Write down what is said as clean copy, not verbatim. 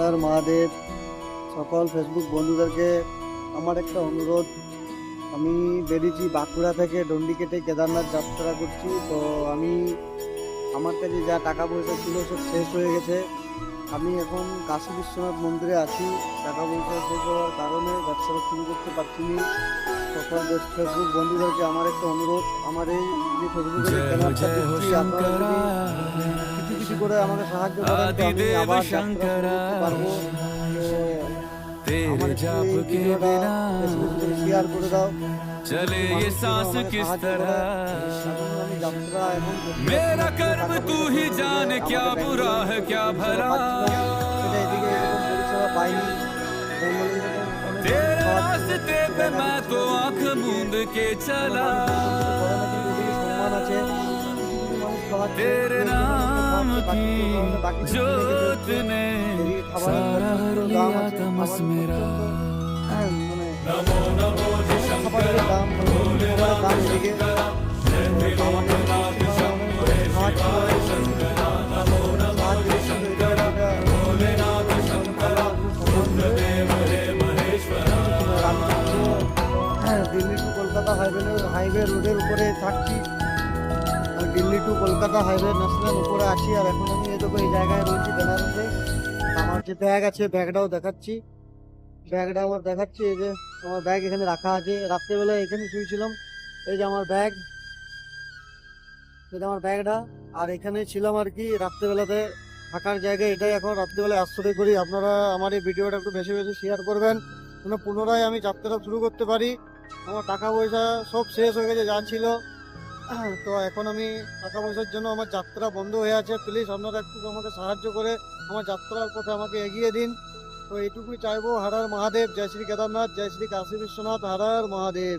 হর মহাদেব। সকল ফেসবুক বন্ধুদেরকে আমার একটা অনুরোধ, আমি বেরিয়েছি বাঁকুড়া থেকে ডন্ডিকেটে কেদারনাথ যাত্রা করছি। তো আমার কাছে যা টাকা পয়সা ছিল সব শেষ হয়ে গেছে। আমি এখন কাশী বিশ্বনাথ মন্দিরে আছি। টাকা পয়সা শেষ হওয়ার কারণে ব্যবসা শুরু করতে পারছি না। সকল ফেসবুক বন্ধুদেরকে আমার একটা অনুরোধ, আমার এই যে ফেসবুকে কেনারটা দিচ্ছি, আপনারা যদি কিছু কিছু করে আমাকে সাহায্য করেন তো আমি আবার যাত্রা শুরু করতে পারবো। তো আমার একটু এই ভিডিওটা ফেসবুকে শেয়ার করে দাও। चले ये सांस किस तरह, আমি যাত্রা এখন मेरा कर्म तू ही जाने क्या बुरा है क्या भला, এদিকে এরকম পরিষেবা পাইনি। तेरे रास्ते पे मैं तो आंख मूंद के चला, সম্মান আছে। तेरे नाम की जोत ने सारा लिया तमस मेरा। नमो नमो शंकर भोले नाथ शंकर, रघुनाथ शंभो शंकर। नमो नमो शंकर भोले नाथ शंकर, रुद्रदेव हे महेश्वर। দিল্লি টু কলকাতা হাইওয়ে রোডের উপরে থাকছি। Delhi to Kolkata highway national উপরে আছি। আর এখন আমি এই জায়গায় রয়েছি বেনারসে। আমার যে ব্যাগ আছে ব্যাগটাও দেখাচ্ছি। ব্যাগটা আমার দেখাচ্ছি, এই যে আমার ব্যাগ এখানে রাখা আছে। রাত্রেবেলা এখানে শুয়েছিলাম। এই যে আমার ব্যাগ, এটা আমার ব্যাগটা। আর এখানে ছিলাম আর কি রাত্রেবেলাতে থাকার জায়গায়। এটাই এখন রাত্রেবেলায় আশ্রয় করি। আপনারা আমার এই ভিডিওটা একটু বেশি বেশি শেয়ার করবেন, যেন পুনরায় আমি যাত্রা শুরু করতে পারি। আমার টাকা পয়সা সব শেষ হয়ে গেছে যা ছিল। তো এখন আমি টাকা পয়সার জন্য আমার যাত্রা বন্ধ হয়ে আছে। প্লিজ আপনারা একটু আমাকে সাহায্য করে আমার যাত্রার পথে আমাকে এগিয়ে দিন। তো এইটুকুই চাইবো। হর হর মহাদেব, জয় শ্রী কেদারনাথ, জয় শ্রী কাশী বিশ্বনাথ, হর হর মহাদেব।